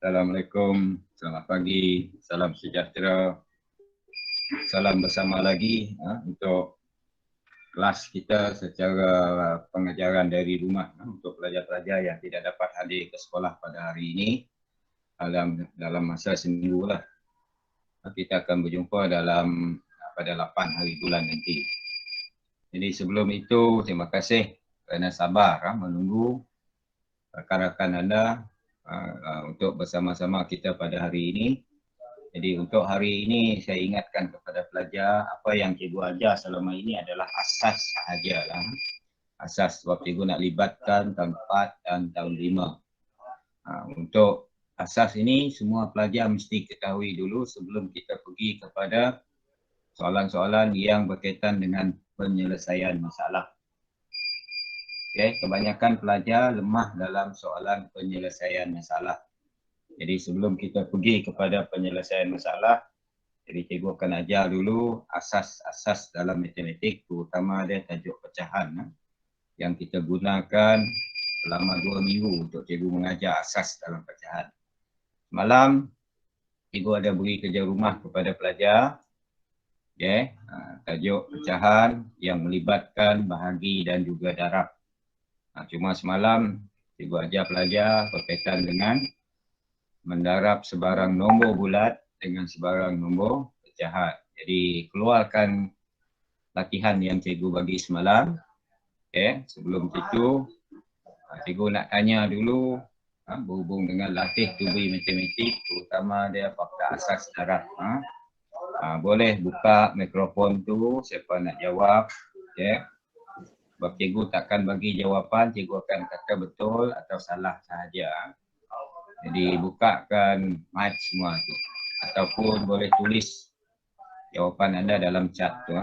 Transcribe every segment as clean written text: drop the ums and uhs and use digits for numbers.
Assalamualaikum, selamat pagi, salam sejahtera, salam bersama lagi untuk kelas kita secara pengajaran dari rumah untuk pelajar-pelajar yang tidak dapat hadir ke sekolah pada hari ini dalam masa seminggu lah. Kita akan berjumpa pada 8 hari bulan nanti. Jadi sebelum itu, terima kasih kerana sabar menunggu rakan-rakan anda untuk bersama-sama kita pada hari ini. Jadi untuk hari ini saya ingatkan kepada pelajar apa yang cikgu ajar selama ini adalah asas sahajalah. Asas sebab cikgu nak libatkan tahun 4 dan tahun 5. Untuk asas ini semua pelajar mesti ketahui dulu sebelum kita pergi kepada soalan-soalan yang berkaitan dengan penyelesaian masalah. Okay, kebanyakan pelajar lemah dalam soalan penyelesaian masalah. Jadi sebelum kita pergi kepada penyelesaian masalah, jadi cikgu akan ajar dulu asas-asas dalam matematik, terutama ada tajuk pecahan yang kita gunakan selama 2 minggu untuk cikgu mengajar asas dalam pecahan. Malam, cikgu ada beri kerja rumah kepada pelajar. Okay, tajuk pecahan yang melibatkan bahagi dan juga darab. Cuma semalam cikgu ajar pelajar berkaitan dengan mendarab sebarang nombor bulat dengan sebarang nombor pecahan. Jadi keluarkan latihan yang cikgu bagi semalam. Okay, sebelum itu cikgu nak tanya dulu berhubung dengan latih tubuh matematik, terutama dia fakta asas darab. Boleh buka mikrofon tu, siapa nak jawab. Okay. Sebab cikgu takkan bagi jawapan, cikgu akan kata betul atau salah sahaja. Jadi bukakan mic semua tu. Ataupun boleh tulis jawapan anda dalam chat tu.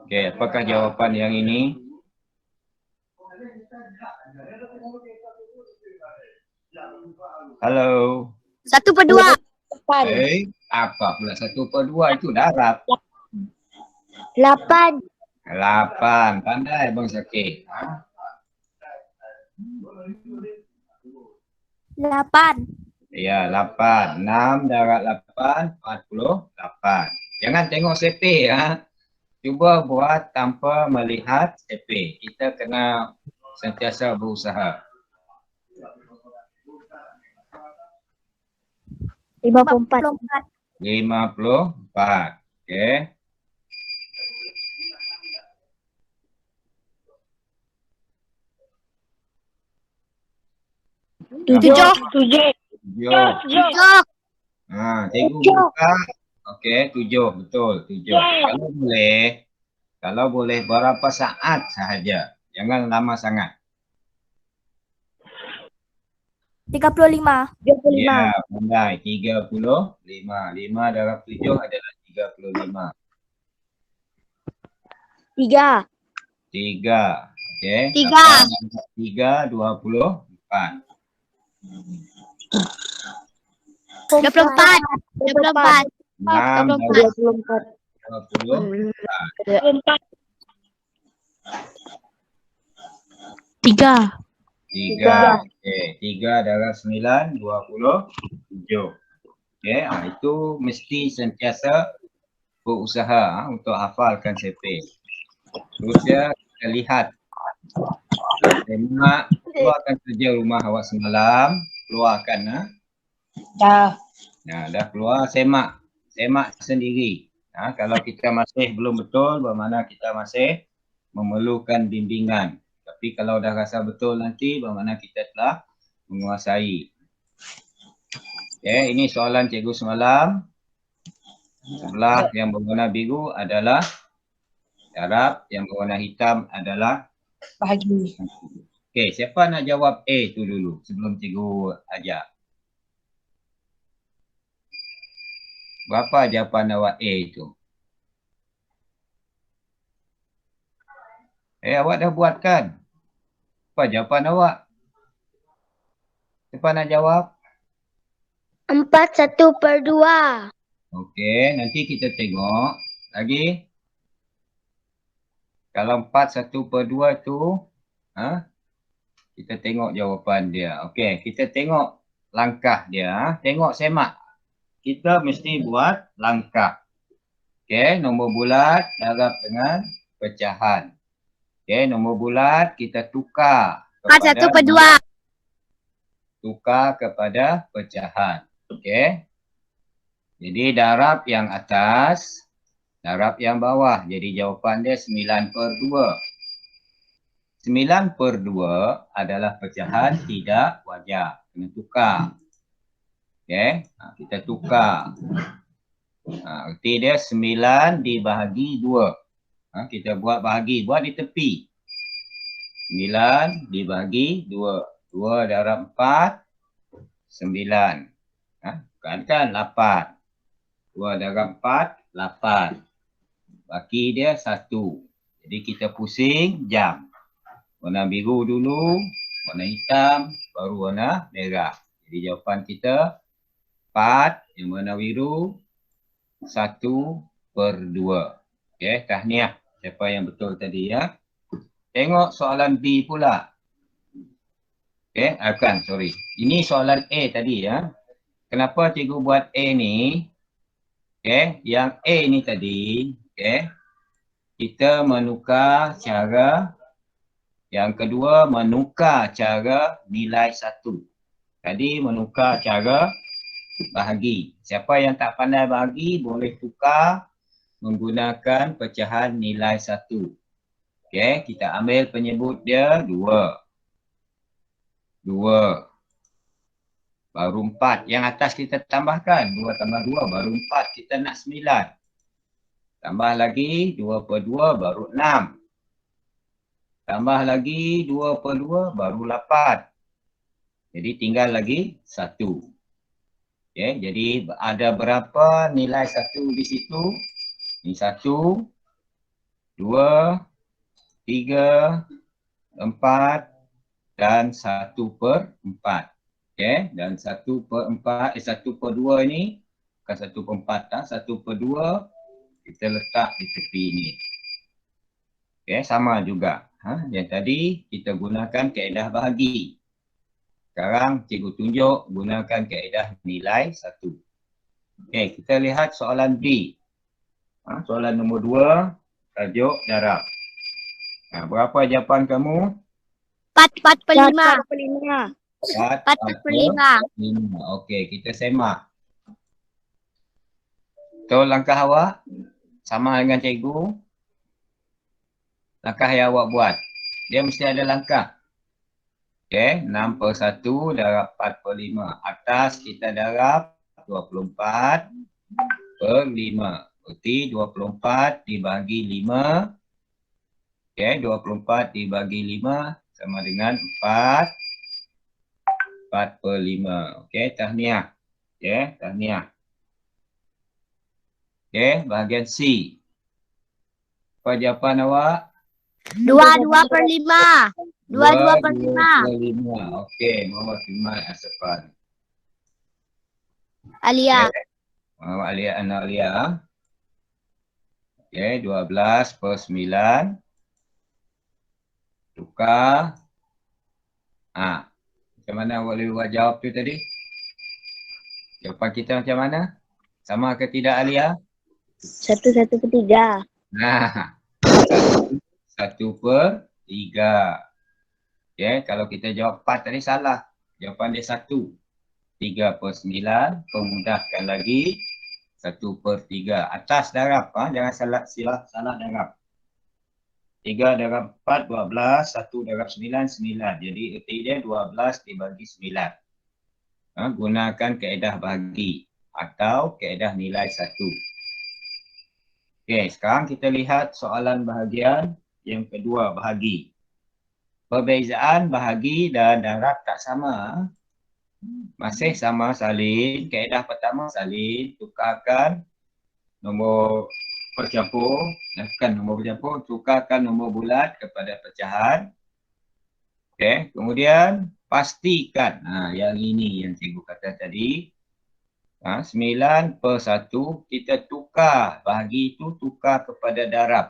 Okey, apakah jawapan yang ini? Halo. 1/2. Apa pula 1/2 itu darab. 8. 8. Pandai Abang Syakir. 8. Ya, 8. 6 darab 8, 48. Jangan tengok CP Cuba buat tanpa melihat CP. Kita kena sentiasa berusaha. 54. 54. Okey. Tujuh. Cikgu buka. Okey, 7. Betul, 7. Kalau boleh berapa saat sahaja. Jangan lama sangat. 35. Ya, pandai. 35. 5 darab 7 adalah 35. 3. 3. Okey. 3, 24. 24. 6 darab 24. 3. 3. Okey, 3 darab 9, 27. Okey, itu mesti sentiasa berusaha untuk hafalkan CP. Terusnya kita lihat. Semak, keluarkan kerja rumah awak semalam. Keluarkan. Dah. Dah keluar, semak. Semak sendiri. Kalau kita masih belum betul, bermakna kita masih memerlukan bimbingan. Tapi kalau dah rasa betul nanti, bermakna kita telah menguasai. Okay, ini soalan cikgu semalam. Sebelah yang berwarna biru adalah darab, yang berwarna hitam adalah bahagi. Okay, siapa nak jawab A tu dulu sebelum cikgu ajar? Berapa jawapan awak A tu? Awak dah buat kan? Apa jawapan awak? Siapa nak jawab? 4 1/2. Okey, nanti kita tengok lagi. Kalau 4 1/2 tu, kita tengok jawapan dia. Okey, kita tengok langkah dia. Tengok semak. Kita mesti buat langkah. Okey, nombor bulat darab dengan pecahan. Okey, nombor bulat kita tukar kepada tukar kepada pecahan. Okey. Jadi darab yang atas, darab yang bawah. Jadi jawapan dia 9/2. 9/2 adalah pecahan tidak wajar. Kena tukar. Okey, kita tukar. Arti dia 9 dibahagi 2. Kita buat bahagi, buat di tepi. 9 dibahagi 2. 2 darab 4, 9. Kan 8. 2 darab 4, 8. Baki dia 1. Jadi kita pusing jam. Warna biru dulu, warna hitam, baru warna merah. Jadi jawapan kita 4 yang warna biru, 1/2. Okey, tahniah. Siapa yang betul tadi ya. Tengok soalan B pula. Okey, sorry. Ini soalan A tadi ya. Kenapa cikgu buat A ni? Okey, yang A ni tadi, okey. Kita menukar cara, yang kedua menukar cara nilai 1. Tadi menukar cara bahagi. Siapa yang tak pandai bahagi boleh tukar menggunakan pecahan nilai 1. Okey, kita ambil penyebut dia 2. 2. Baru 4. Yang atas kita tambahkan. 2 tambah 2 baru 4. Kita nak 9. Tambah lagi 2/2 baru 6. Tambah lagi 2/2 baru 8. Jadi tinggal lagi 1. Okay, jadi ada berapa nilai 1 di situ? Ini 1, 2, 3, 4 dan 1/4. Okay, dan 1/4, 1/2 ini bukan 1/4, 1/2 kita letak di tepi ini. Okay, sama juga. Yang tadi kita gunakan kaedah bahagi. Sekarang cikgu tunjuk gunakan kaedah nilai 1. Okay, kita lihat soalan B. Soalan nombor 2, tajuk darab. Berapa jawapan kamu? 4/5. 4/5. Okey, kita semak. Betul langkah awak? Sama dengan cikgu? Langkah yang awak buat. Dia mesti ada langkah. Okey, 6/1 darab 4/5. Atas kita darab 24/5. Berarti 24 dibagi 5. Okey, 24 dibagi 5 sama dengan 4/5. Okey, tahniah. Okey, tahniah. Okey, bahagian C. Apa jawapan awak? 2/5. 2/5. Okey, Muhammad Firman Asfan. Alia. Muhammad Alia, anak Alia. Okey, 12/9. Tukar. Macam mana awak boleh buat jawab tu tadi? Jawapan kita macam mana? Sama ke tidak Alia? 1/3. 1/3. Okay, kalau kita jawab 4 tadi salah. Jawapan dia 1. 3/9. Pemudahkan lagi. 1/3. Atas darab. Jangan salah darab. 3 darab 4, 12. 1 darab 9, 9. Jadi erti dia 12 dibagi 9. Gunakan kaedah bahagi atau kaedah nilai 1. Okey, sekarang kita lihat soalan bahagian yang kedua, bahagi. Perbezaan bahagi dan darab tak sama. Masih sama salin. Kaedah pertama salin, tukarkan nombor bercampur, bukan nombor bercampur, tukarkan nombor bulat kepada pecahan. Okey, kemudian pastikan, yang ini yang cikgu kata tadi, 9/1 kita tukar, bahagi itu tukar kepada darab.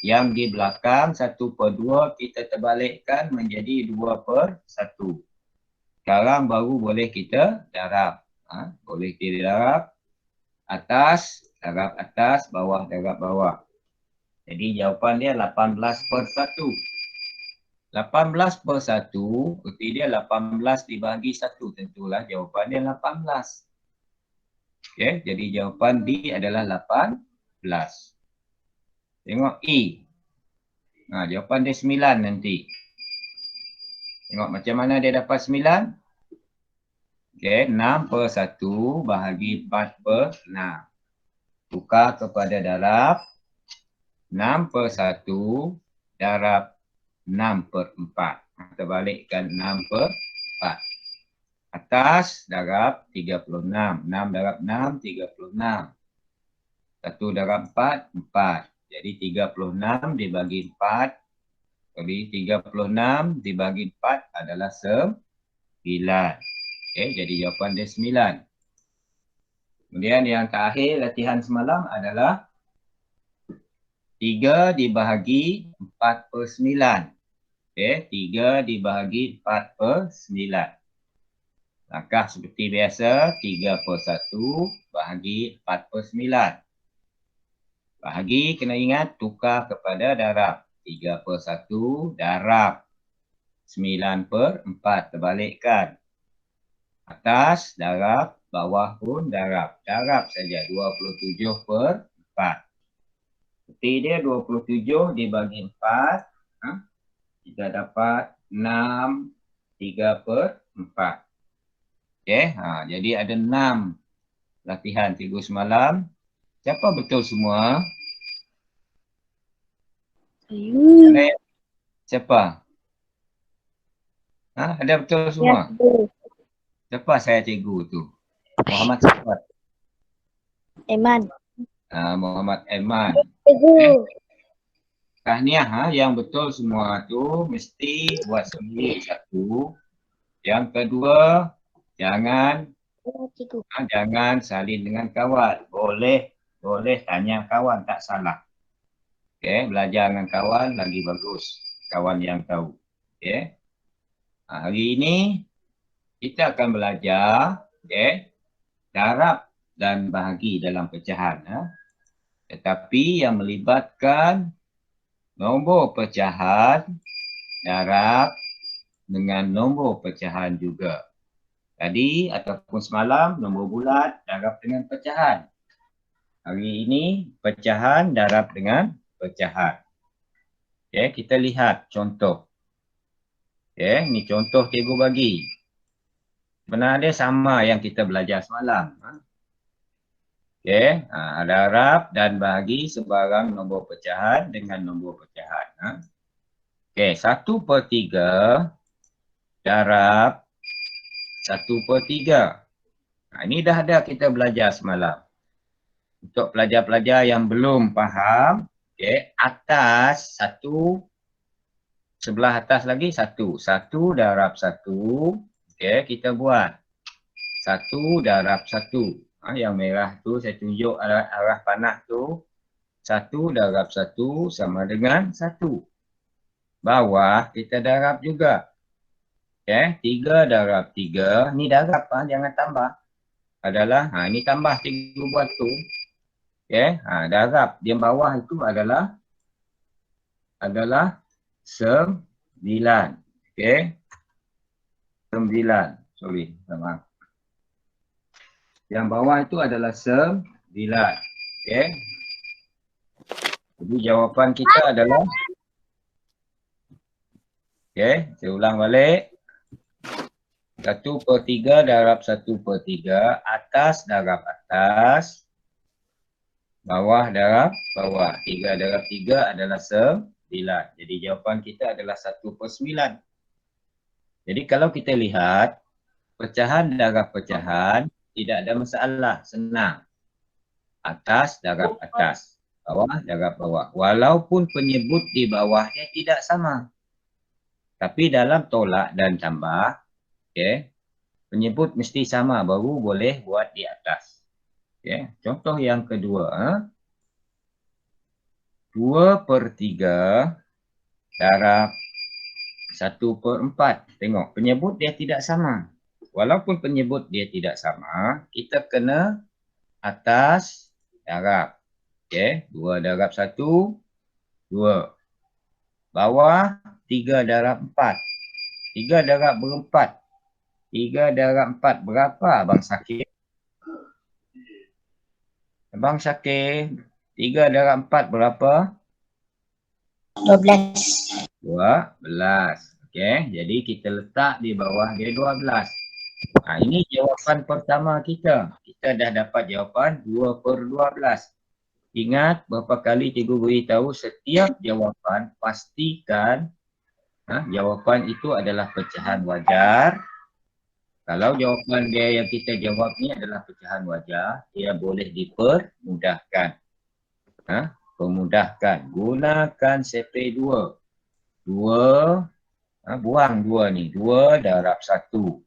Yang di belakang 1/2 kita terbalikkan menjadi 2/1. Sekarang baru boleh kita darab. Boleh kita darab atas, darab atas, bawah, darab bawah. Jadi jawapan dia 18/1. 18/1, berarti dia 18 dibagi 1. Tentulah jawapan dia 18. Okey, jadi jawapan D adalah 18. Tengok E. Jawapan dia 9 nanti. Tengok macam mana dia dapat 9. Okey, 6/1 bahagi 4/6. Tukar kepada darab. 6/1 darab 6/4. Kita balikkan 6/4. Atas darab 36. 6 darab 6, 36. 1 darab 4, 4. Jadi 36 dibagi 4. Jadi 36 dibagi 4 adalah 9. Okey, jadi jawapan dia 9. Kemudian yang terakhir latihan semalam adalah 3 dibahagi 4/9. Okey, 3 dibahagi 4/9. Langkah seperti biasa, 3/1 bahagi 4/9. Bahagi kena ingat tukar kepada darab. 3/1 darab 9/4 terbalikkan. Atas darab, bawah pun darab. Darab saja 27/4. Seperti dia 27 dibagi 4. Kita dapat 6 3/4. Okey, jadi ada 6 latihan cikgu semalam. Siapa betul semua? Siapa? Ada betul semua? Siapa saya cikgu tu? Muhammad siapa? Eman. Muhammad Eman. Cikgu. Tahniah, yang betul semua tu mesti buat sendiri satu. Yang kedua, jangan salin dengan kawan. Boleh tanya kawan, tak salah. Okey, belajar dengan kawan lagi bagus. Kawan yang tahu. Okey. Hari ini kita akan belajar darab dan bahagi dalam pecahan. Tetapi yang melibatkan nombor pecahan, darab dengan nombor pecahan juga. Tadi ataupun semalam nombor bulat darab dengan pecahan. Hari ini pecahan darab dengan pecahan. Okey, kita lihat contoh. Okey, ni contoh cikgu bagi. Sebenarnya sama yang kita belajar semalam. Okey, darab dan bahagi sebarang nombor pecahan dengan nombor pecahan. Okey, 1/3 darab 1/3. Ini dah ada kita belajar semalam. Untuk pelajar-pelajar yang belum faham, atas 1, sebelah atas lagi 1. 1 darab 1, kita buat 1 darab 1. Yang merah tu saya tunjuk arah panah tu. 1 darab 1 sama dengan 1. Bawah kita darab juga. 3 darab 3, ni darab jangan tambah. Adalah, ini tambah cikgu buat tu. Darab di bawah itu adalah 9. 9. Sorry, maaf. Yang bawah itu adalah 9. Jadi jawapan kita adalah saya ulang balik. 1/3 darab 1/3, atas darab atas, bawah darab bawah. 3 darab 3 adalah 9. Jadi jawapan kita adalah 1/9. Jadi kalau kita lihat, pecahan darab pecahan tidak ada masalah, senang. Atas darab atas, bawah darab bawah. Walaupun penyebut di bawahnya tidak sama. Tapi dalam tolak dan tambah, penyebut mesti sama, baru boleh buat di atas. Contoh yang kedua, 2/3 darab 1/4. Tengok, penyebut dia tidak sama. walaupun penyebut dia tidak sama, kita kena atas darab. Okey, 2 darab 1, 2. Bawah 3 darab 4. 3 darab berempat. 3 darab 4 berapa Abang Syakir? Abang Syakir, 3 darab 4 berapa? 12. 12. Okey, jadi kita letak di bawah dia 12. Ini jawapan pertama kita. Kita dah dapat jawapan 2/12. Ingat berapa kali cikgu beritahu setiap jawapan pastikan jawapan itu adalah pecahan wajar. Kalau jawapan dia yang kita jawab ni adalah pecahan wajar, dia boleh dipermudahkan. Pemudahkan. Gunakan CP2. 2, buang 2 ni. 2 darab 1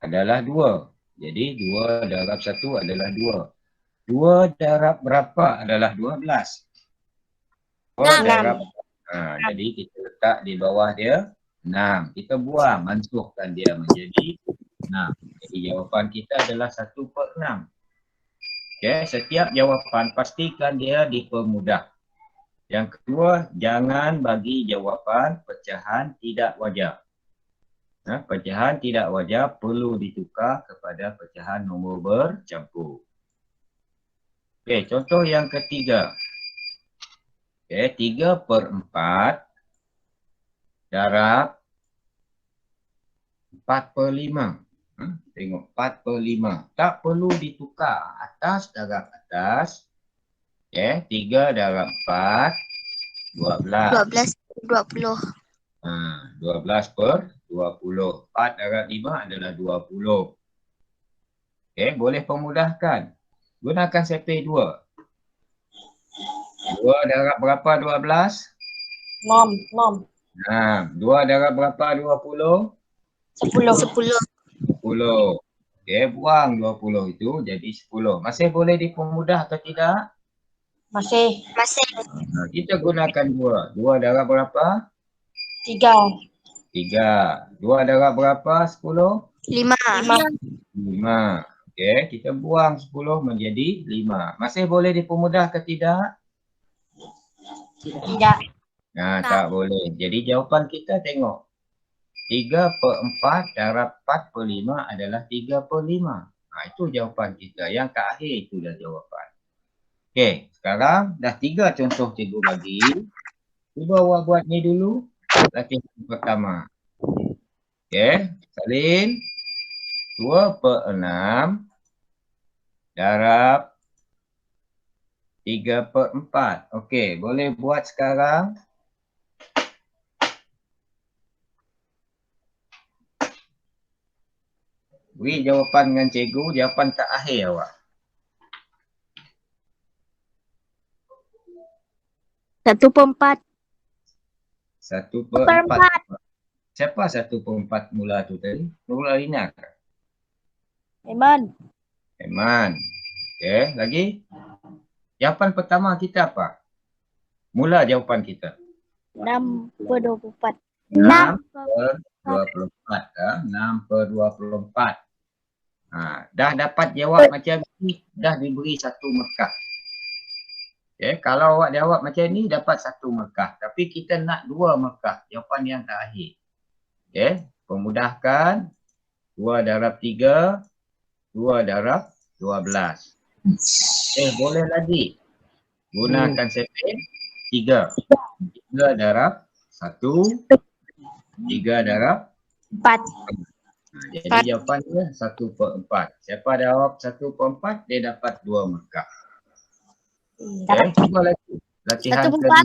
adalah 2. Jadi 2 darab 1 adalah 2. 2 darab berapa adalah 12? 2 darab. Jadi kita letak di bawah dia 6. Kita buang, mansuhkan dia menjadi 6. Jadi jawapan kita adalah 1/6. Okey, setiap jawapan pastikan dia dipermudah. Yang kedua, jangan bagi jawapan pecahan tidak wajar. Pecahan tidak wajar perlu ditukar kepada pecahan nombor bercampur. Okey, contoh yang ketiga. Okey, 3/4 darab 4/5. Tengok 4/5. Tak perlu ditukar atas darab atas. Okey, 3 darab 4, 12. 12/20. 12/20. 4 darab 5 adalah 20. Okey, boleh pemudahkan. Gunakan CP2. 2 darab berapa 12? 6. 2 darab berapa 20? 10. 10. Okey, buang 20 itu jadi 10. Masih boleh dipermudah atau tidak? Masih. Kita gunakan 2. 2 darab berapa? 3. 3. 2 darab berapa? 10? 5. 5. Okey, kita buang 10 menjadi 5. Masih boleh dipermudah ke tidak? Tidak. Tak boleh. Jadi jawapan kita tengok. 3/4 darab 4/5 adalah 3/5. Itu jawapan kita. Yang kat akhir itu dah jawapan. Okey, sekarang dah 3 contoh cikgu bagi. Cuba awak buat ni dulu. Latihan pertama. Okey, salin. 2/6 darab 3/4. Okey, boleh buat sekarang. Beri jawapan dengan cikgu, jawapan tak akhir awak. 1/4. 1/4. Siapa 1/4 mula tu tadi? Nurul Alina ke? Eman. Okey, lagi? Jawapan pertama kita apa? Mula jawapan kita. 6/24. 6/24. 6/24. Dah dapat jawab macam ni, dah diberi 1 markah. Okay, kalau awak jawab macam ni dapat 1 markah. Tapi kita nak 2 markah. Jawapan yang terakhir. Okay, pemudahkan. 2 darab 3. 2 darab 12. Boleh lagi. Gunakan CP 3. 3 darab 1. 3 darab 4. jadi jawapan dia 1/4. Siapa jawab 1/4, dia dapat 2 markah. Okay, cuba lagi. Latihan 1/4. kedua.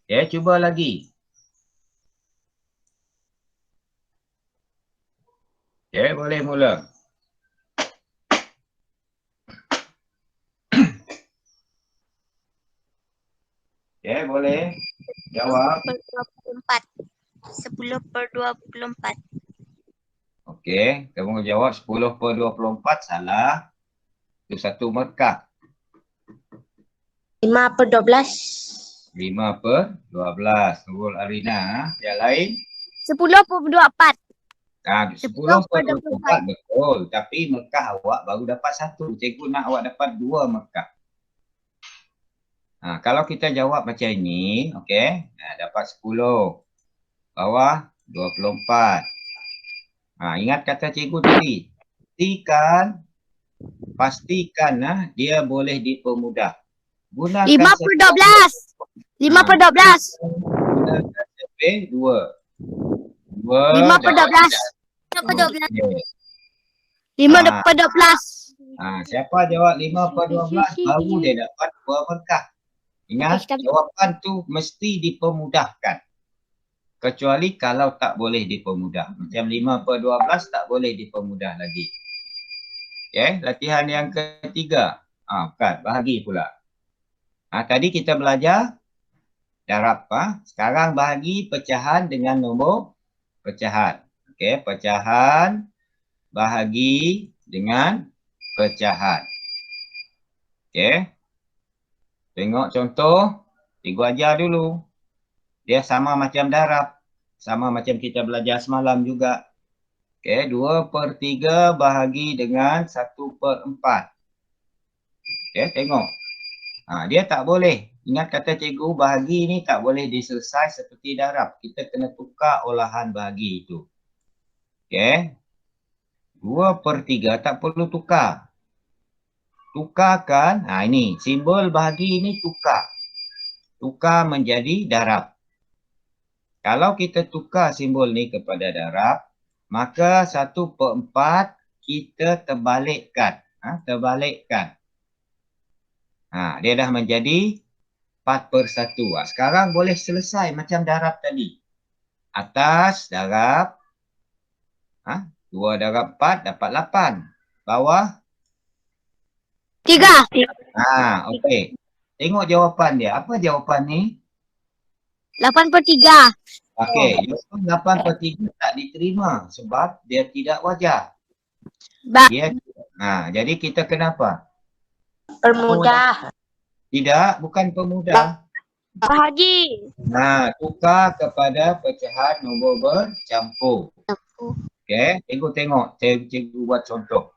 Okay, cuba lagi. Okay, boleh mula. Okay, boleh. Jawab. 10/24. 10/24. Okey, kamu jawab 10/24 salah. Itu 1 markah. 5/12. 5/12. Nurul Arina. Yang lain? 10/24. 10 per 24 betul. Tapi Mekah awak baru dapat 1. Cikgu nak awak dapat 2 Mekah. Kalau kita jawab macam ini, okey, dapat 10. Bawah 24. Ingat kata cikgu tadi. Pastikan dia boleh dipermudah. Gunakan 5 per 12. 5 per 12. Gunakan CP 2. 5 per 12. 5 per 12. 5 per 12. Siapa jawab 5 per 12 baru dia dapat 2 Mekah. Ingat, jawapan tu mesti dipermudahkan. Kecuali kalau tak boleh dipermudah. Macam 5 per 12 tak boleh dipermudah lagi. Okay, latihan yang ketiga. Bukan, bahagi pula. Tadi kita belajar darab. Sekarang bahagi pecahan dengan nombor pecahan. Okay, pecahan bahagi dengan pecahan. Okay. Tengok contoh. Cikgu ajar dulu. Dia sama macam darab. Sama macam kita belajar semalam juga. Okay, 2 per 3 bahagi dengan 1 per 4. Okay, tengok. Dia tak boleh. Ingat kata cikgu, bahagi ni tak boleh diselesai seperti darab. Kita kena tukar olahan bahagi itu. Okay. 2 per 3 tak perlu tukar. Tukarkan, ini simbol bahagi ini tukar. Tukar menjadi darab. Kalau kita tukar simbol ni kepada darab, maka 1 per 4 kita terbalikkan. Terbalikkan. Dia dah menjadi 4 per 1. Sekarang boleh selesai macam darab tadi. Atas darab. 2 darab 4 dapat 8. Bawah. 3. Okey. Tengok jawapan dia. Apa jawapan ni? 8 per 3. Okey. Jawapan 8 per 3 tak diterima sebab dia tidak wajar. Jadi kita kenapa? Permudah. Tidak, bukan pemudah. Bahagi. Tukar kepada pecahan nombor bercampur. Okey, cikgu tengok. Cikgu buat contoh.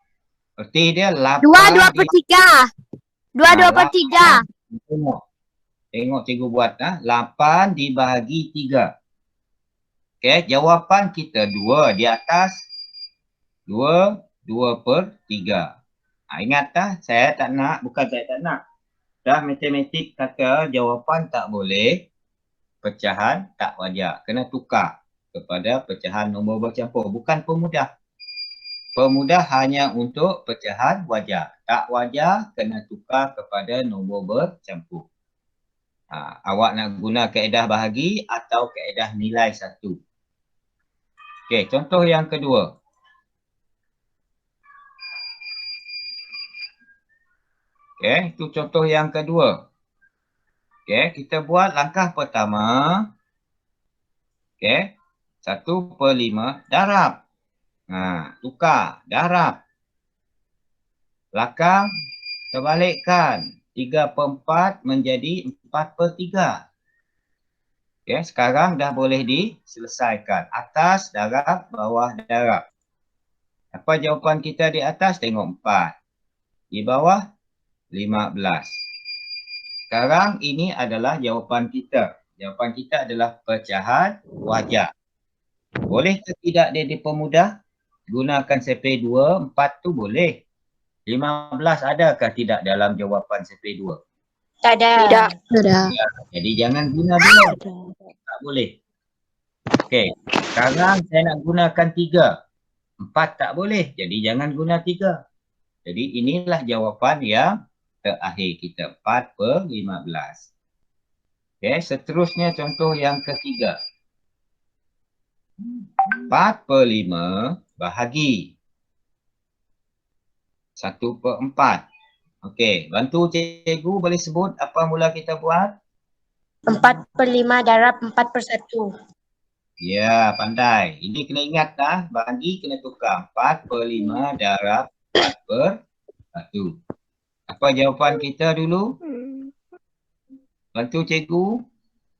Seperti dia 8. 2 per 3. 2 per 3. Tengok cikgu buat. 8 dibahagi 3. Okey, jawapan kita 2 di atas. 2 per 3. Ingat saya tak nak. Bukan saya tak nak. Dah matematik kata jawapan tak boleh. Pecahan tak wajar. Kena tukar kepada pecahan nombor bercampur. Bukan pemudah. Pemudah hanya untuk pecahan wajar. Tak wajar kena tukar kepada nombor bercampur. Awak nak guna kaedah bahagi atau kaedah nilai 1. Okey, contoh yang kedua. Okey, itu contoh yang kedua. Okey, kita buat langkah pertama. Okey, 1 per 5 darab. Tukar, darab. Belakang, terbalikkan. 3 per 4 menjadi 4 per 3. Okay, sekarang dah boleh diselesaikan. Atas darab, bawah darab. Apa jawapan kita di atas? Tengok 4. Di bawah, 15. Sekarang ini adalah jawapan kita. Jawapan kita adalah pecahan wajar. Boleh ke tidak dia dipermudah? Gunakan CP2, 4 tu boleh. 15 adakah tidak dalam jawapan CP2? Tak ada. Tidak. Tidak. Jadi jangan guna dua. Tak boleh. Okey. Sekarang saya nak gunakan 3. 4 tak boleh. Jadi jangan guna 3. Jadi inilah jawapan yang terakhir kita. 4 per 15. Okey. Seterusnya contoh yang ketiga. 4 per 5 bahagi 1 per 4. Okey, bantu cikgu boleh sebut apa mula kita buat? 4 per 5 darab 4 per 1. Ya, pandai. Ini kena ingat bahagi kena tukar. 4 per 5 darab 4 per 1. Apa jawapan kita dulu? Bantu cikgu.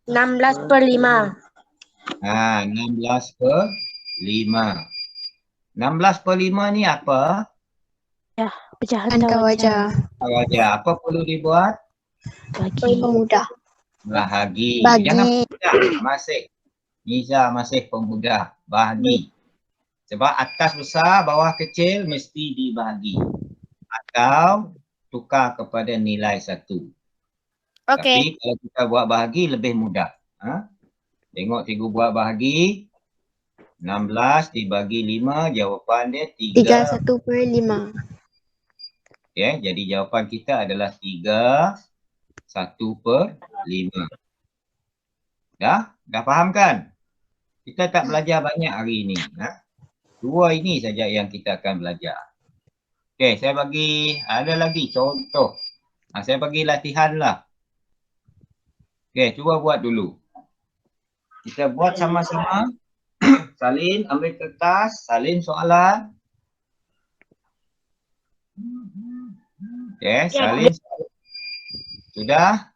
16 per 5. 16 per 5. 16/5 ni apa? Pecahan Angka wajah. wajah. Wajah. Apa perlu dibuat? Bagi. Pemudah. Bahagi. Bagi. Jangan pemudah. Masih. Niza masih pemudah. Bahagi. Sebab atas besar, bawah kecil mesti dibahagi. Atau tukar kepada nilai 1. Okey. Tapi kalau kita buat bahagi lebih mudah. Ha? Tengok cikgu buat bahagi. 16 dibagi 5, jawapan dia 3. 31/5. Okay, jadi jawapan kita adalah 3/1/5. Dah faham kan? Kita tak belajar banyak hari ini. Ha? 2 ini saja yang kita akan belajar. Okay, saya bagi, ada lagi contoh. Saya bagi latihan lah. Okay, cuba buat dulu. Kita buat sama-sama. Salin, ambil kertas, salin soalan. Okay, salin. Sudah?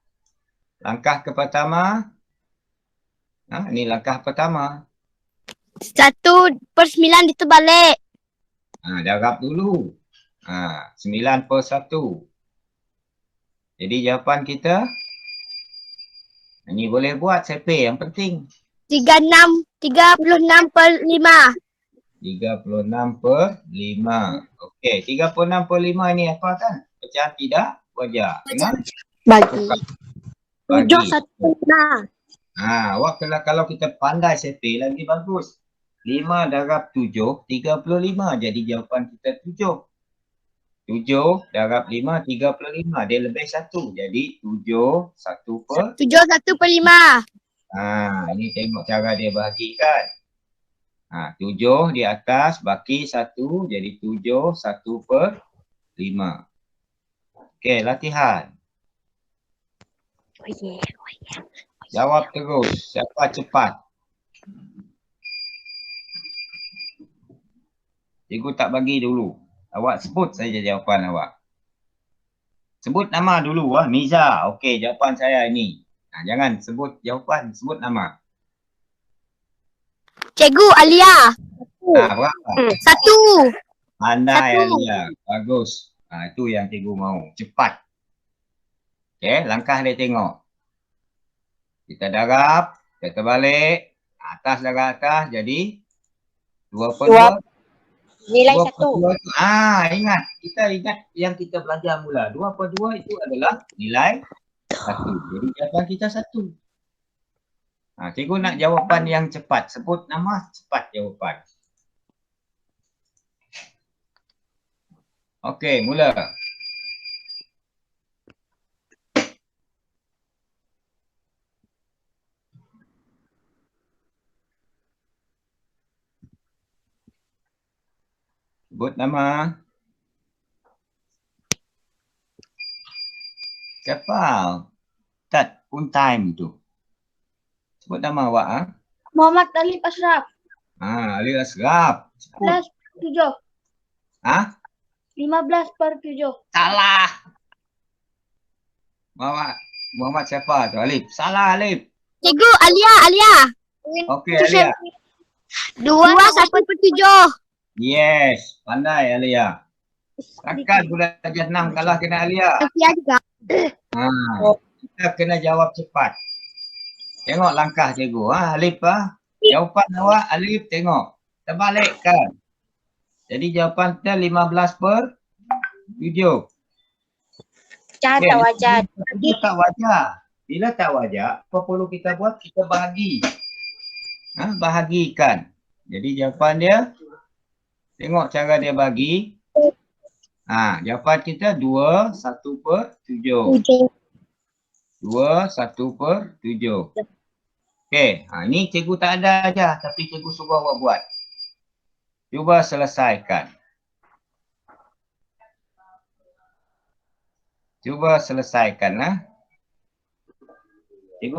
Langkah ke pertama. Ini langkah pertama. 1/9 diterbalik. Darab dulu. 9/1. Jadi jawapan kita. Ini boleh buat sepe yang penting. 36/5. 36/5. Okey, 36/5 ni apa kan? Pecahan tidak wajar. Ingat? Bagi. Bagi. 7/1/5. Awak kalau kita pandai sepe lagi bagus. 5 darab 7, 35. Jadi jawapan kita 7. 7 darab 5, 35. Dia lebih 1. Jadi 7, 1/5. 7/1/5. Ini tengok cara dia bahagikan. 7 di atas, baki 1. Jadi 7, 1/5. Okey, latihan. Jawab terus. Siapa cepat? Cikgu tak bagi dulu. Awak sebut saja jawapan awak. Sebut nama dulu. Miza. Okey, jawapan saya ini. Jangan sebut jawapan, sebut nama. Cikgu Alia. Berapa? 1. Pandai 1. Alia. Bagus. Itu yang cikgu mau. Cepat. Okey, langkah dia tengok. Kita darab, kita balik. Atas darab atas, jadi 2/2. Nilai 2/2 1. itu, ingat. Kita ingat yang kita belajar mula. 2/2 itu adalah nilai 1. Jadi jawapan kita 1. Cikgu nak jawapan yang cepat. Sebut nama, cepat jawapan. Okey, mula. Sebut nama. Siapa? Start pun time tu. Sebut nama awak. Muhammad Alif Ashraf. Ali Asraf. Sebut. 7. 15/7. Salah. Muhammad siapa tu? Alif. Salah Alif. Cikgu Alia. Okey Alia. 2/1/7. Yes. Pandai Alia. Takkan budak darjah 6 kalah kena Alia. Alia juga. Kita kena jawab cepat. Tengok langkah cikgu. Alif jawapan awak Alif tengok. Terbalikkan. Jadi jawapan kita 15/7. Pecahan tak wajar. Dia tak wajar. Bila tak wajar, apa perlu kita buat? Kita bahagi. Bahagikan. Jadi jawapan dia, tengok cara dia bagi. Jawapan kita 2/1/7. 2/1/7. Okey, ni cikgu tak ada aja, tapi cikgu suruh awak buat. Cuba selesaikan. Cikgu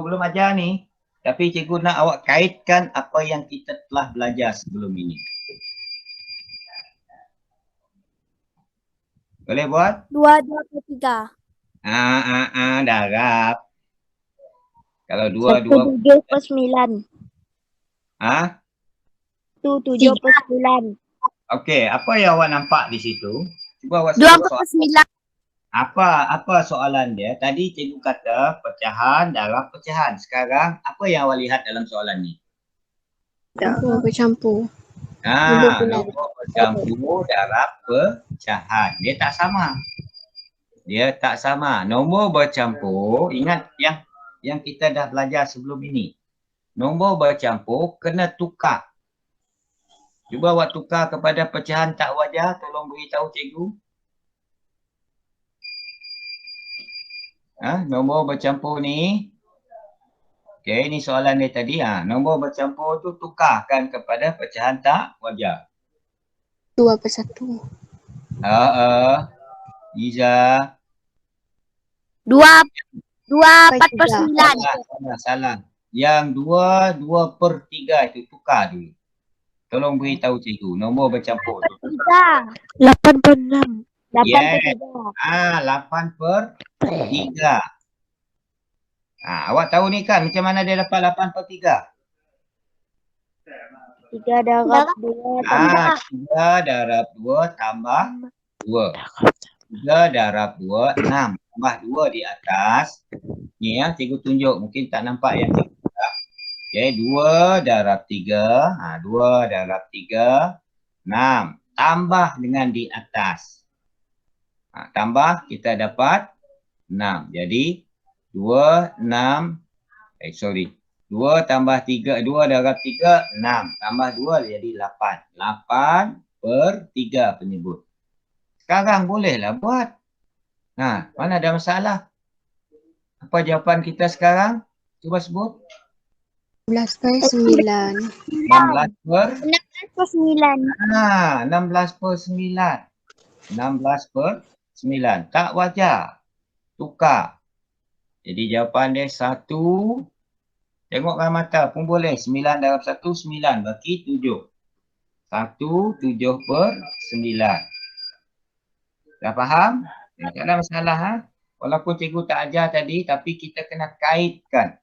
belum ajar ni, tapi cikgu nak awak kaitkan apa yang kita telah belajar sebelum ini. Boleh buat? 2/3. Darab. Kalau 7/9. 2. 7/9. Okey, apa yang awak nampak di situ? Cuba awak sebut 24 soal. per 9. Apa soalan dia? Tadi cikgu kata pecahan darab pecahan. Sekarang apa yang awak lihat dalam soalan ni? Nombor bercampur. Nombor bercampur darab pecahan. Dia tak sama. Dia tak sama. Nombor bercampur, ingat yang kita dah belajar sebelum ini. Nombor bercampur kena tukar. Cuba awak tukar kepada pecahan tak wajar, tolong beritahu cikgu. Nombor bercampur ni. Okey, ni soalan dia tadi. Nombor bercampur tu tukarkan kepada pecahan tak wajar. 2 per 1. Iza. 24 per 9. Salah. Yang 2/3 itu tukar dulu. Tolong beritahu cikgu. Nombor bercampur tu. 8 per 6. 8 per 3. 8/3. Awak tahu ni kan macam mana dia dapat 8/3? 3 darab 2 tambah 3 darab 2 tambah 2. 3 darab 2, 6. Tambah 2 di atas. Ni yang cikgu tunjuk. Mungkin tak nampak yang cikgu tunjuk. Okey, 2 darab 3. 2 darab 3, 6. Tambah dengan di atas. Tambah kita dapat 6. Jadi 2, 6. 2 tambah 3, 2 darab 3, 6. Tambah 2 jadi 8. 8/3 penyebut. Sekarang bolehlah buat. Mana ada masalah? Apa jawapan kita sekarang? Cuba sebut. 16 per 9. 16 per 9. 16 per 9. 16 per 9. Tak wajar. Tukar. Jadi jawapan dia 1. Tengokkan mata pun boleh. 9 darab 1, 9. Bagi 7. 1, 7 per 9. Dah faham? Tak ada masalah. Walaupun cikgu tak ajar tadi, tapi kita kena kaitkan.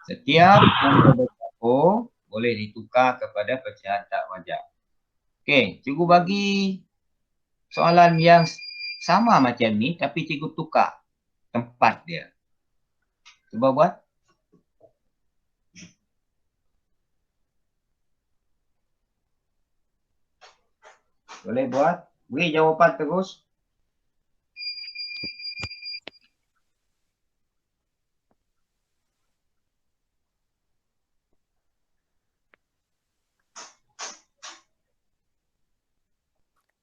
Setiap nombor bercampur boleh ditukar kepada pecahan tak wajar. Okey, cikgu bagi soalan yang sama macam ni, tapi cikgu tukar tempat dia. Cuba buat. Boleh buat. Beri jawapan terus.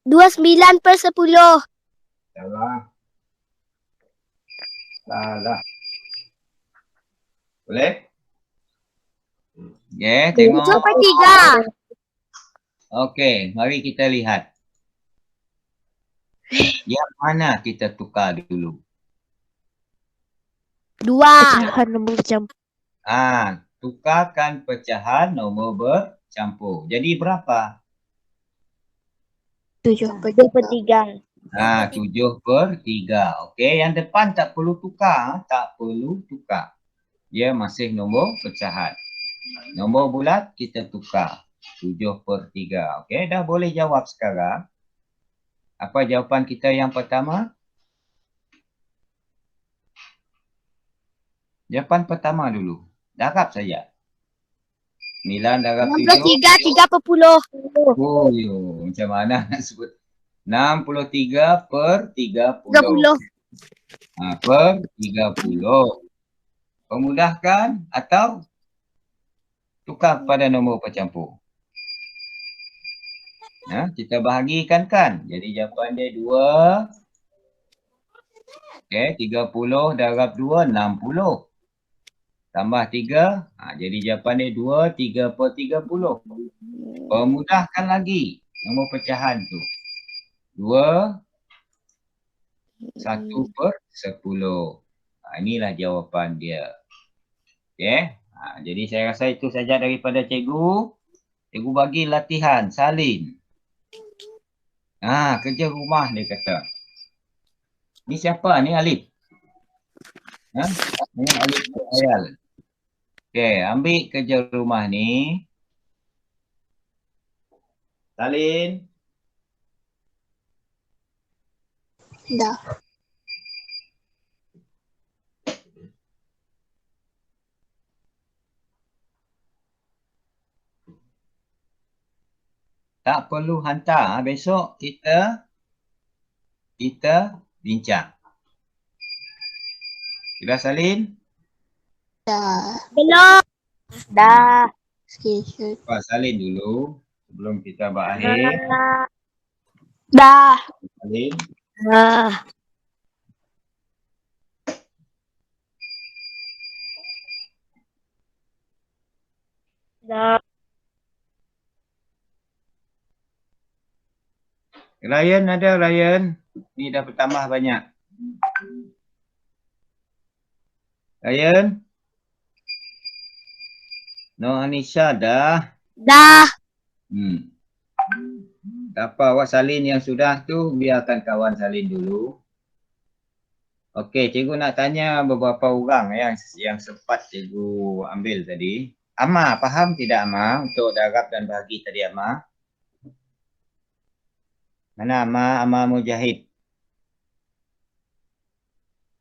Dua 9 per 10. Salah. Boleh? Okay, tengok. 7 per 3. Okey, mari kita lihat. Yang mana kita tukar dulu? 2. Pecahan nombor bercampur. Tukarkan pecahan nombor bercampur. Jadi berapa? 7 per 3. 7/3. Okey, yang depan tak perlu tukar. Tak perlu tukar. Dia masih nombor pecahan. Nombor bulat kita tukar. 7/3. Okey, dah boleh jawab sekarang. Apa jawapan kita yang pertama? Jawapan pertama dulu. Darab saja. 9 darab 7. 63 per 10. Macam mana nak sebut? 63/30. 30. Per 30. Pemudahkan atau tukar pada nombor bercampur? Kita bahagikan kan. Jadi jawapan dia 2. Okey, 30 darab 2, 60. Tambah 3. Jadi jawapan dia 2, 3/30. Pemudahkan lagi nombor pecahan tu. 2, 1/10. Inilah jawapan dia. Okey. Jadi saya rasa itu saja daripada cikgu. Cikgu bagi latihan salin. Kerja rumah dia kata. Ni siapa ni Alif? Ni Alif Ayal. Okey, ambil kerja rumah ni. Salin. Dah. Tak perlu hantar. Besok kita bincang. Sudah salin? Dah. Belum. Dah. Screenshot. Salin dulu sebelum kita berakhir. Dah. Salin. Dah. Dah. Ryan ada Ryan. Ni dah bertambah banyak. Ryan. No Anisha dah. Dah. Tak apa, awak salin yang sudah tu, biarkan kawan salin dulu. Okey, cikgu nak tanya beberapa orang yang sempat cikgu ambil tadi. Amma, faham tidak Amma untuk darab dan bahagi tadi Amma? Mana Amma? Amma Mujahid.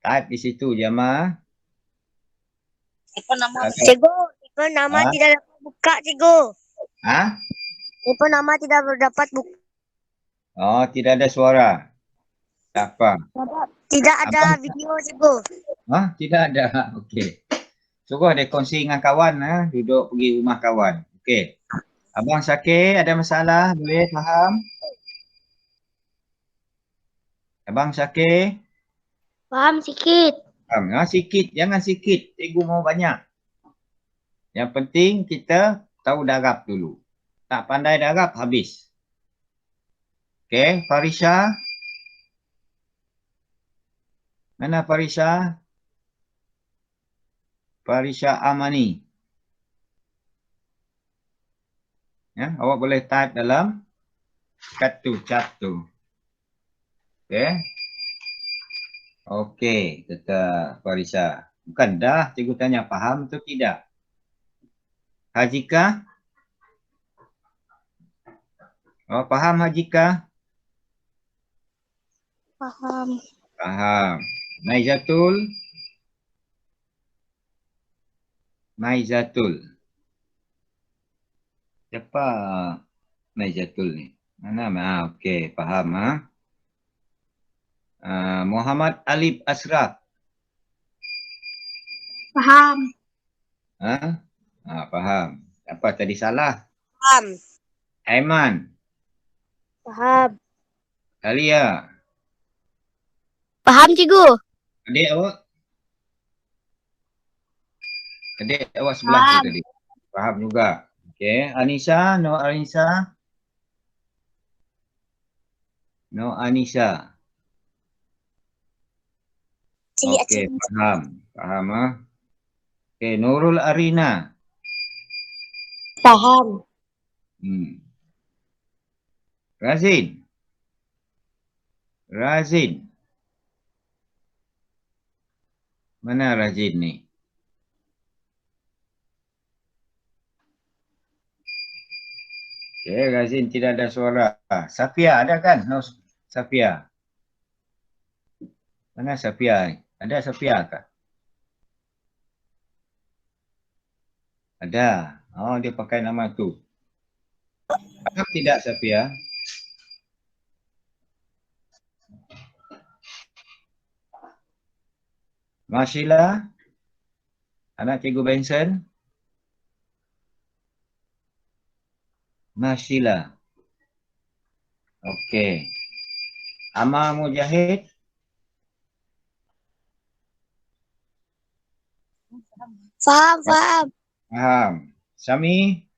Type di situ je Amma. Cikgu, nama Ha? tidak dapat buka, cikgu. Ha? Cikgu, nama tidak dapat buka. Oh, tidak ada suara. Tak apa. Tidak ada video, cikgu. Tidak ada. Okey. Suruh dia kongsi dengan kawan, duduk pergi rumah kawan. Okey. Abang Syakir ada masalah? Boleh faham? Abang Syakir? Faham sikit. Faham? Sikit. Jangan sikit. Cikgu mau banyak. Yang penting kita tahu darab dulu. Tak pandai darab, habis. Okey. Farisha? Mana Farisha? Farisha Amani. Ya, awak boleh type dalam chat tu. Okey. Okey, kata Farisha. Bukan dah, cikgu tanya faham atau tidak? Hajika? Oh, faham Hajika? Faham. Faham. Naizatul? Naizatul. Siapa Naizatul ni? Mana? Okey, faham Muhammad Alif Asraf. Faham. Faham. Apa tadi salah? Paham. Aiman. Paham. Alia. Paham, cikgu. Adik awak? Adik awak sebelah tu tadi. Faham juga. Okey. Anisa. No Anisa. No Anisa. Okey. Faham. Faham Okey. Nurul Arina. Faham. Razin. Razin. Mana Razin ni? Okey, Razin tidak ada suara. Safia ada kan? No, Safia. Mana Safia ni? Ada Safia kah? Ada. Oh, dia pakai nama tu. Faham tidak Safia? Marsila? Anak Cikgu Benson? Marsila. Okey. Amma Mujahid? Faham, faham. Faham. Sami?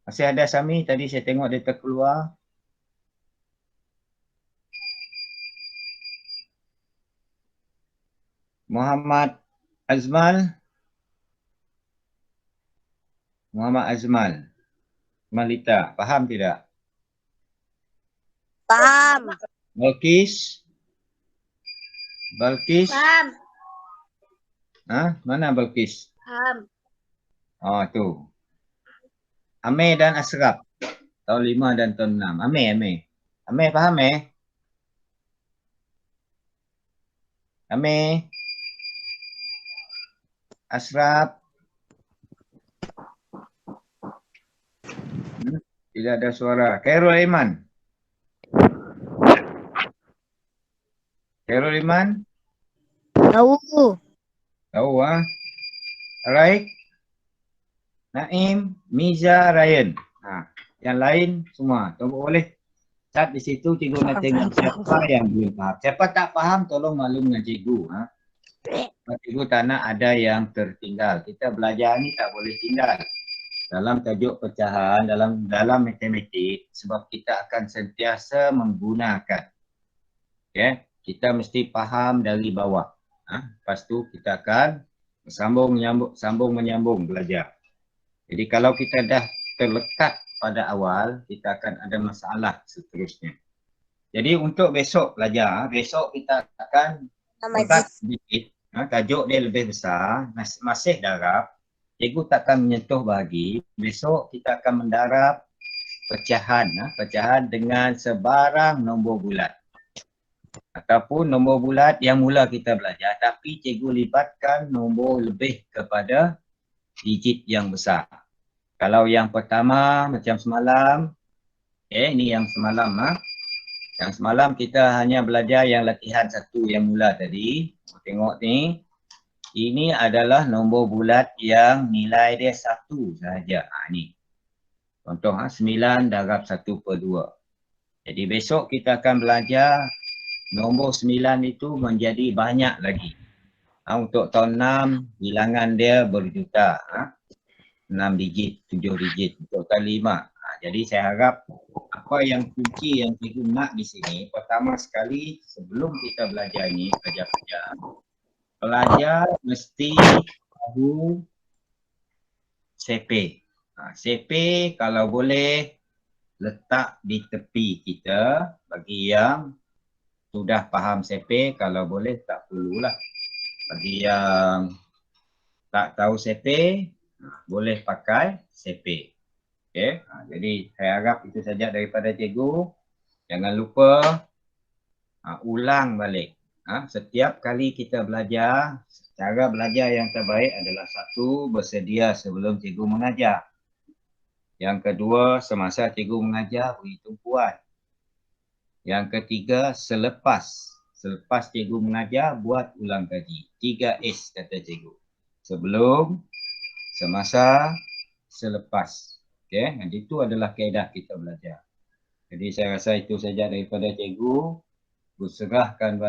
Masih ada Sami? Tadi saya tengok dia terkeluar. Muhammad Azmal? Muhammad Azmal. Malita. Faham tidak? Paham. Balkis? Balkis? Faham. Mana Balkis? Faham. Oh, tu. Amir dan Asraf. Tahun 5 dan tahun 6. Amir. Amir faham Amir. Ashraf. Tidak ada suara. Khairul Iman. Khairul Iman. Tahu. Tahu ah. Alright. Naim, Miza, Ryan. Yang lain semua. Tunggu boleh. Start di situ cikgu nak tengok siapa yang belum faham. Siapa tak faham tolong maklum dengan cikgu. Cikgu tak nak ada yang tertinggal. Kita belajar ni tak boleh tinggal. Dalam tajuk pecahan, dalam matematik, sebab kita akan sentiasa menggunakan. Okay? Kita mesti faham dari bawah. Lepas tu kita akan sambung menyambung belajar. Jadi kalau kita dah terlekat pada awal, kita akan ada masalah seterusnya. Jadi untuk besok belajar, besok kita akan berat sedikit. Tajuk dia lebih besar, masih darab. Cikgu takkan menyentuh bahagi. Besok kita akan mendarab pecahan. Pecahan dengan sebarang nombor bulat. Ataupun nombor bulat yang mula kita belajar. Tapi cikgu libatkan nombor lebih kepada digit yang besar. Kalau yang pertama macam semalam. Ini yang semalam. Yang semalam kita hanya belajar yang latihan satu yang mula tadi. Tengok ni. Ini adalah nombor bulat yang nilai dia 1 sahaja. Ni. Contoh 9 darab 1/2. Jadi besok kita akan belajar nombor 9 itu menjadi banyak lagi. Untuk tahun 6 bilangan dia berjuta. 6 digit, 7 digit. Untuk tahun 5. Jadi saya harap apa yang kunci yang cikgu nak di sini. Pertama sekali sebelum kita belajar ini, pelajar mesti tahu CP. CP kalau boleh letak di tepi kita bagi yang sudah faham CP, kalau boleh tak perlulah. Bagi yang tak tahu CP, boleh pakai CP. Okay. Jadi saya harap itu saja daripada cikgu. Jangan lupa ulang balik. Setiap kali kita belajar, cara belajar yang terbaik adalah satu, bersedia sebelum cikgu mengajar. Yang kedua, semasa cikgu mengajar, beri tumpuan. Yang ketiga, selepas cikgu mengajar, buat ulang kaji. 3S kata cikgu. Sebelum, semasa, selepas. Okay? Jadi itu adalah kaedah kita belajar. Jadi saya rasa itu saja daripada cikgu. Serahkan balik.